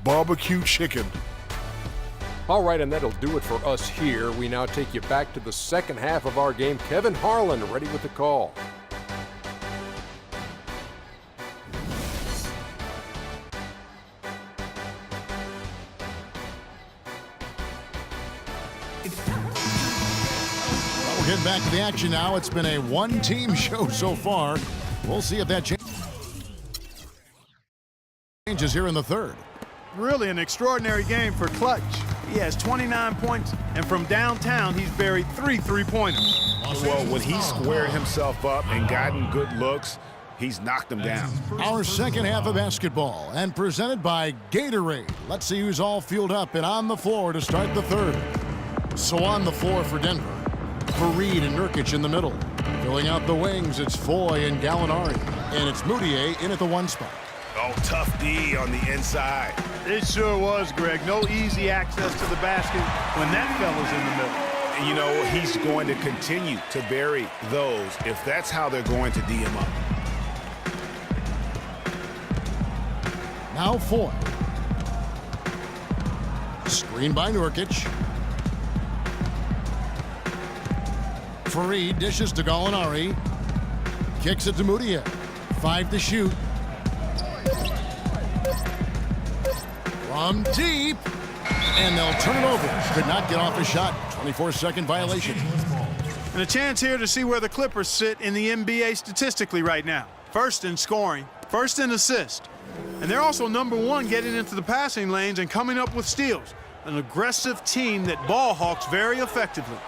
barbecue chicken. All right, and that'll do it for us here. We now take you back to the second half of our game. Kevin Harlan ready with the call. Well, we're getting back to the action now. It's been a one-team show so far. We'll see if that changes here in the third. Really an extraordinary game for Clutch. He has 29 points, and from downtown, he's buried 3 three-pointers. Well, when he squared himself up and gotten good looks, he's knocked them down. Our second half of basketball, and presented by Gatorade. Let's see who's all fueled up and on the floor to start the third. So on the floor for Denver, Faried and Nurkic in the middle. Filling out the wings, it's Foy and Gallinari. And it's Mudiay in at the one spot. Oh, tough D on the inside. It sure was, Greg. No easy access to the basket when that fella's in the middle. And you know, he's going to continue to bury those if that's how they're going to D him up. Now Foy. Screen by Nurkic. Faried dishes to Gallinari. Kicks it to Mudiay. 5 to shoot. From deep. And they'll turn it over. Could not get off a shot. 24-second violation. And a chance here to see where the Clippers sit in the NBA statistically right now. First in scoring, first in assist. And they're also #1 getting into the passing lanes and coming up with steals. An aggressive team that ball hawks very effectively.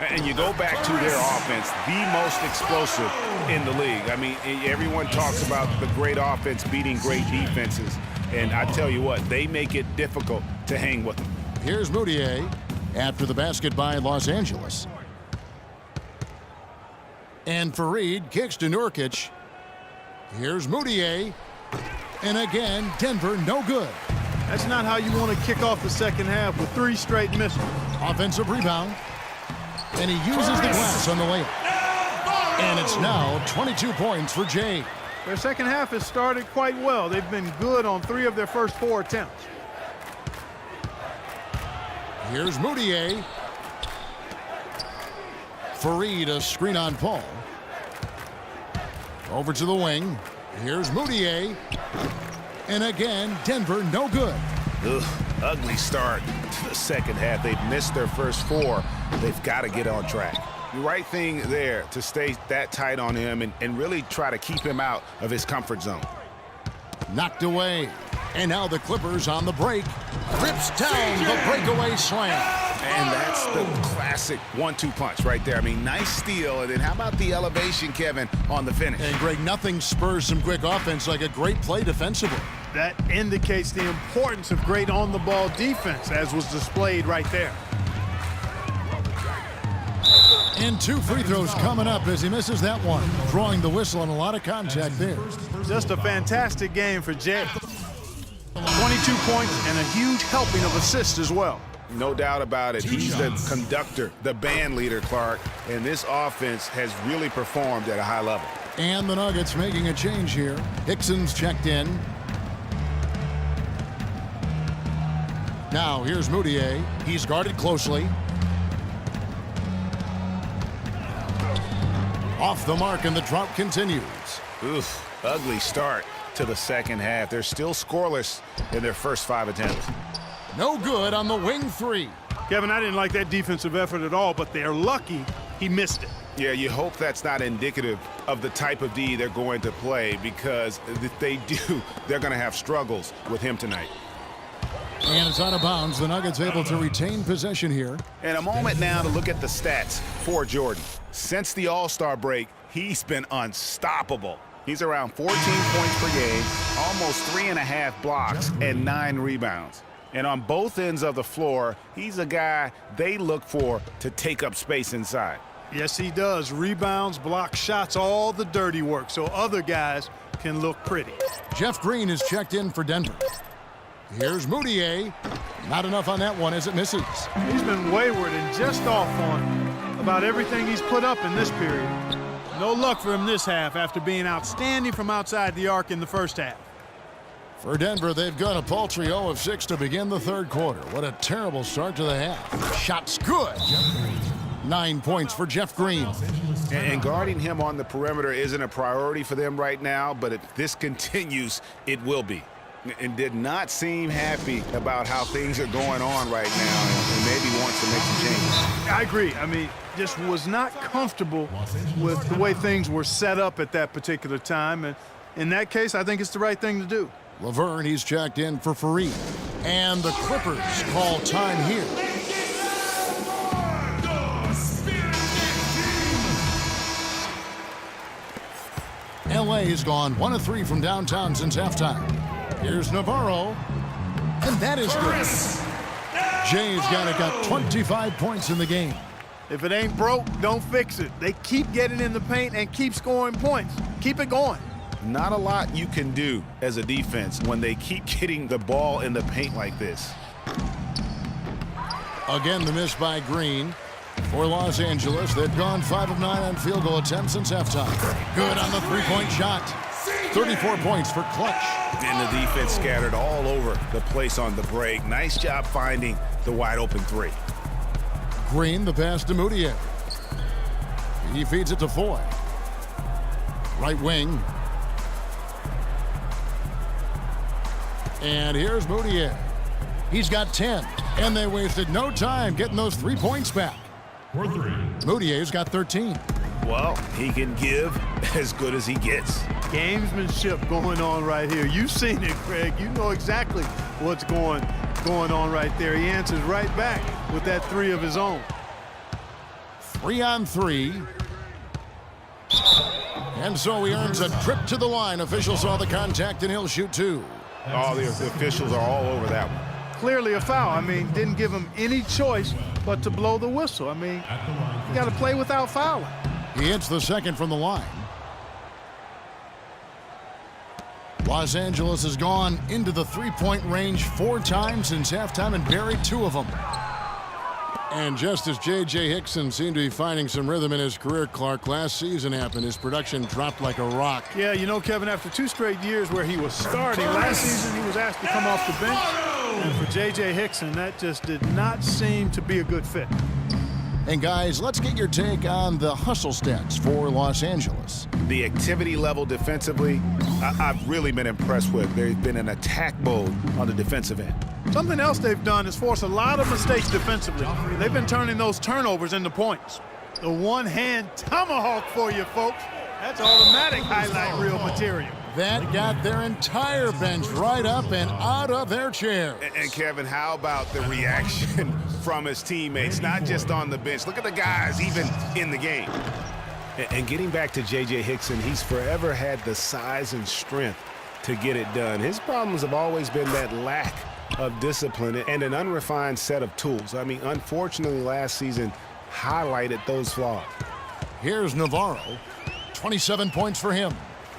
And you go back to their offense, the most explosive in the league. I mean, everyone talks about the great offense beating great defenses. And I tell you what, they make it difficult to hang with them. Here's Mudiay after the basket by Los Angeles. And Faried kicks to Nurkic. Here's Mudiay. And again, Denver no good. That's not how you want to kick off the second half with 3 straight misses. Offensive rebound. And he uses the glass on the layup. And it's now 22 points for Jay. Their second half has started quite well. They've been good on 3 of their first 4 attempts. Here's Mudiay. Faried a screen on Paul. Over to the wing. Here's Mudiay. And again, Denver no good. Ugh, ugly start to the second half. They've missed their first 4. They've got to get on track. The right thing there to stay that tight on him and really try to keep him out of his comfort zone. Knocked away. And now the Clippers on the break. Rips down the breakaway slam. And that's the classic 1-2 punch right there. I mean, nice steal. And then how about the elevation, Kevin, on the finish? And Greg, nothing spurs some quick offense like a great play defensively. That indicates the importance of great on-the-ball defense, as was displayed right there. And 2 free throws coming up as he misses that one. Drawing the whistle and a lot of contact there. Just a fantastic game for Jay. 22 points and a huge helping of assists as well. No doubt about it. He's the conductor, the band leader, Clark. And this offense has really performed at a high level. And the Nuggets making a change here. Hickson's checked in. Now here's Mudiay. He's guarded closely. Off the mark, and the drought continues. Oof, ugly start to the second half. They're still scoreless in their first 5 attempts. No good on the wing 3. Kevin, I didn't like that defensive effort at all, but they're lucky he missed it. Yeah, you hope that's not indicative of the type of D they're going to play, because if they do, they're going to have struggles with him tonight. And it's out of bounds. The Nuggets able to retain possession here. And a moment now to look at the stats for Jordan. Since the All-Star break, he's been unstoppable. He's around 14 points per game, almost 3.5 blocks, and 9 rebounds. And on both ends of the floor, he's a guy they look for to take up space inside. Yes, he does. Rebounds, block shots, all the dirty work, so other guys can look pretty. Jeff Green is checked in for Denver. Here's Mudiay. Not enough on that one as it misses. He's been wayward and just off on about everything he's put up in this period. No luck for him this half after being outstanding from outside the arc in the first half. For Denver, they've gone a paltry 0 of 6 to begin the third quarter. What a terrible start to the half. Shot's good. 9 points for Jeff Green. And guarding him on the perimeter isn't a priority for them right now, but if this continues, it will be. And did not seem happy about how things are going on right now, and maybe wants to make some changes. I agree. I mean, just was not comfortable with the way things were set up at that particular time. And in that case, I think it's the right thing to do. Laverne, he's checked in for Fareed. And the Clippers call time here. LA has gone 1 of 3 from downtown since halftime. Here's Navarro, and that is good. Jay's got 25 points in the game. If it ain't broke, don't fix it. They keep getting in the paint and keep scoring points. Keep it going. Not a lot you can do as a defense when they keep getting the ball in the paint like this. Again, the miss by Green. For Los Angeles, they've gone 5 of 9 on field goal attempts since halftime. Good on the three-point shot. 34 points for Clutch. And the defense scattered all over the place on the break. Nice job finding the wide-open three. Green, the pass to Moutier. He feeds it to Foy. Right wing. And here's Moutier. He's got 10, and they wasted no time getting those 3 points back. Moutier's got 13. Well, he can give as good as he gets. Gamesmanship going on right here. You've seen it, Craig. You know exactly what's going on right there. He answers right back with that 3 of his own. 3 on 3. And so he earns a trip to the line. Official saw the contact, and he'll shoot 2. Oh, the officials are all over that one. Clearly a foul. I mean, didn't give him any choice but to blow the whistle. I mean, you got to play without fouling. He hits the second from the line. Los Angeles has gone into the three-point range 4 times since halftime and buried 2 of them. And just as J.J. Hickson seemed to be finding some rhythm in his career, Clark, last season happened. His production dropped like a rock. Yeah, you know, Kevin, after 2 straight years where he was starting, last season he was asked to come off the bench. And for J.J. Hickson, that just did not seem to be a good fit. And guys, let's get your take on the hustle stats for Los Angeles. The activity level defensively, I've really been impressed with. They've been in attack mode on the defensive end. Something else they've done is force a lot of mistakes defensively. They've been turning those turnovers into points. The one-hand tomahawk for you, folks. That's automatic highlight reel material. That got their entire bench right up and out of their chairs. And Kevin, how about the reaction from his teammates, not just on the bench? Look at the guys even in the game. And getting back to J.J. Hickson, he's forever had the size and strength to get it done. His problems have always been that lack of discipline and an unrefined set of tools. I mean, unfortunately, last season highlighted those flaws. Here's Navarro. 27 points for him.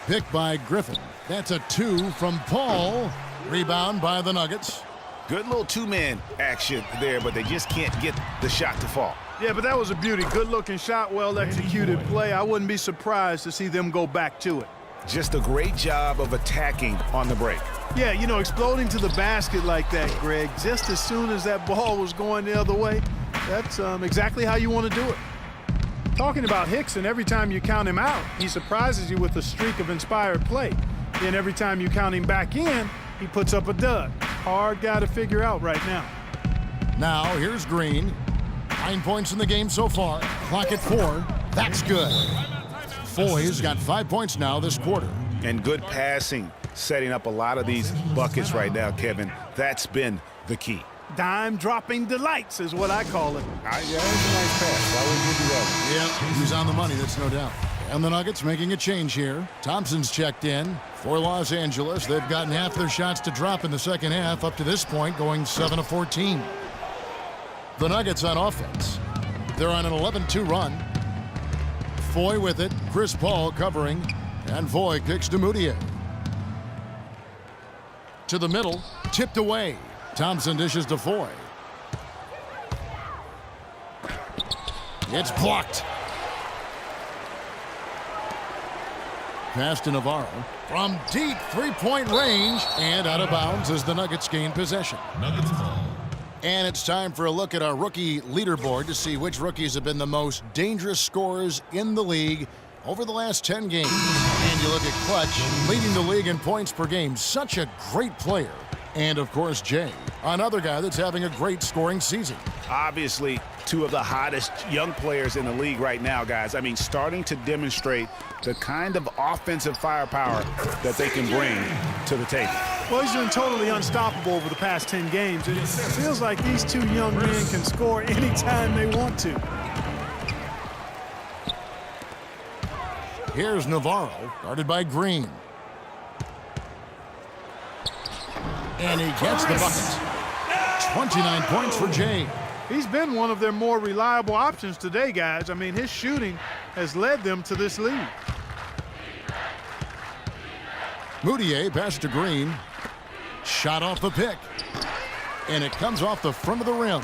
Picked by Griffin. That's a 2 from Paul. Rebound by the Nuggets. Good little 2-man action there, but they just can't get the shot to fall. Yeah, but that was a beauty. Good-looking shot, well-executed play. I wouldn't be surprised to see them go back to it. Just a great job of attacking on the break. Yeah, you know, exploding to the basket like that, Greg, just as soon as that ball was going the other way, that's exactly how you want to do it. Talking about Hickson, every time you count him out, he surprises you with a streak of inspired play. Then every time you count him back in, he puts up a dud. Hard guy to figure out right now. Now, here's Green. 9 points in the game so far. Clock at 4. That's good. Foy's got 5 points now this quarter. And good passing, setting up a lot of these buckets right now, Kevin. That's been the key. Dime-dropping delights is what I call it. Yeah, that's a nice pass. Why wouldn't you do that? Yeah, he's on the money, that's no doubt. And the Nuggets making a change here. Thompson's checked in. For Los Angeles, they've gotten half their shots to drop in the second half, up to this point going 7 of 14. The Nuggets on offense. They're on an 11-2 run. Foy with it, Chris Paul covering, and Foy kicks to Moutier. To the middle, tipped away. Thompson dishes to Foy. It's blocked. Pass to Navarro. from deep three-point range and out of bounds as the Nuggets gain possession. And it's time for a look at our rookie leaderboard to see which rookies have been the most dangerous scorers in the league over the last 10 games. And you look at Clutch, leading the league in points per game. Such a great player. And, of course, Jay, another guy that's having a great scoring season. Obviously, two of the hottest young players in the league right now, guys. I mean, starting to demonstrate the kind of offensive firepower that they can bring to the table. Well, he's been totally unstoppable over the past 10 games. It feels like these two young men can score anytime they want to. Here's Navarro, guarded by Green. And he gets the bucket. 29 points for Jay. He's been one of their more reliable options today, guys. I mean, his shooting has led them to this lead. Moutier passes to Green. Shot off the pick. And it comes off the front of the rim.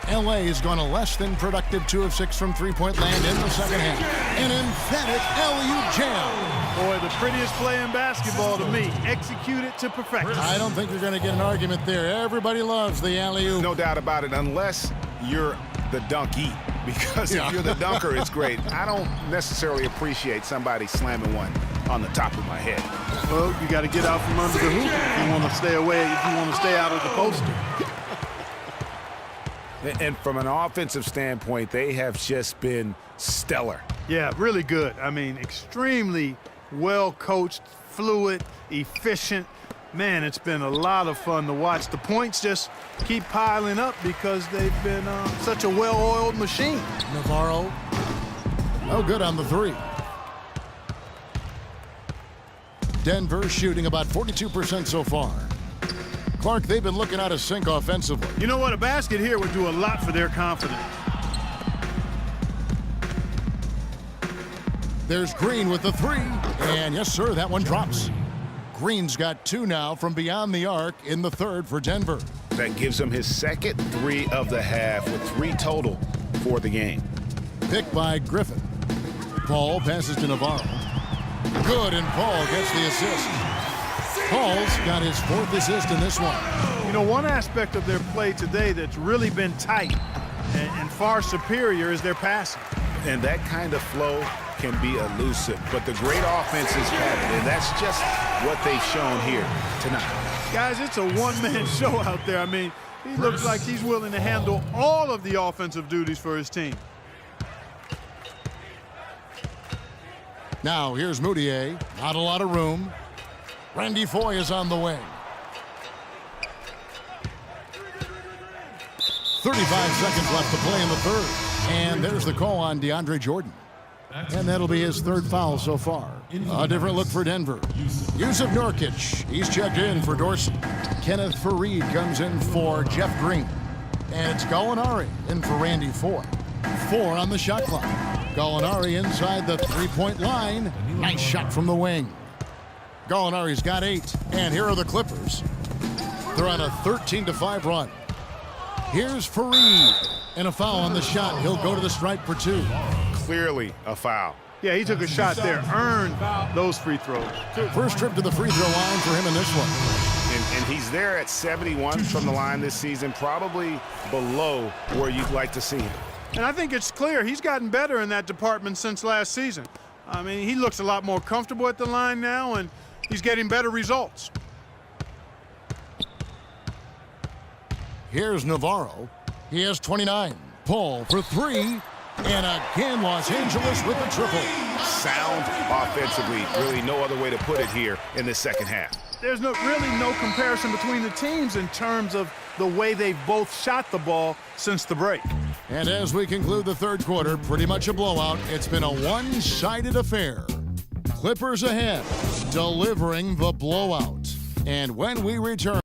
L.A. has gone a less than productive 2 of 6 from three-point land in the second half. An emphatic alley-oop jam. Boy, the prettiest play in basketball to me. Executed to perfection. I don't think you're going to get an argument there. Everybody loves the alley-oop. No doubt about it, unless you're the donkey. Because if you're the dunker, it's great. I don't necessarily appreciate somebody slamming one on the top of my head. Well, you got to get out from under the hoop if you want to stay away, if you want to stay out of the poster. And from an offensive standpoint, they have just been stellar. Yeah, really good. I mean, extremely well coached, fluid, efficient. Man, it's been a lot of fun to watch. The points just keep piling up because they've been such a well-oiled machine. Navarro, no good on the three. Denver shooting about 42% so far. Clark, they've been looking out of sync offensively. You know what? A basket here would do a lot for their confidence. There's Green with the three. And yes, sir, that one drops. Green's got 2 now from beyond the arc in the third for Denver. That gives him his second 3 of the half with 3 total for the game. Picked by Griffin. Paul passes to Navarro. Good, and Paul gets the assist. Paul's got his 4th assist in this one. You know, one aspect of their play today that's really been tight and far superior is their passing. And that kind of flow can be elusive, but the great offenses have it, and that's just what they've shown here tonight. Guys, it's a one-man show out there. I mean, he looks like he's willing to handle all of the offensive duties for his team. Now here's Moutier. Not a lot of room. Randy Foye is on the wing. 35 seconds left to play in the third. And there's the call on DeAndre Jordan. And that'll be his 3rd foul so far. A different look for Denver. Yusuf Nurkic, he's checked in for Dorsey. Kenneth Faried comes in for Jeff Green. And it's Gallinari in for Randy Foye. 4 on the shot clock. Gallinari inside the three-point line. Nice shot from the wing. Gallinari's got 8. And here are the Clippers. They're on a 13-5 run. Here's Faried. And a foul on the shot. He'll go to the stripe for 2. Clearly a foul. Yeah, he took a shot there, earned those free throws. First trip to the free throw line for him in this one. And he's there at 71 from the line this season, probably below where you'd like to see him. And I think it's clear he's gotten better in that department since last season. I mean, he looks a lot more comfortable at the line now, and he's getting better results. Here's Navarro. He has 29. Paul for 3. And again, Los Angeles with the triple. Sound offensively, really no other way to put it here in the second half. There's really no comparison between the teams in terms of the way they've both shot the ball since the break. And as we conclude the third quarter, pretty much a blowout. It's been a one-sided affair. Clippers ahead, delivering the blowout. And when we return...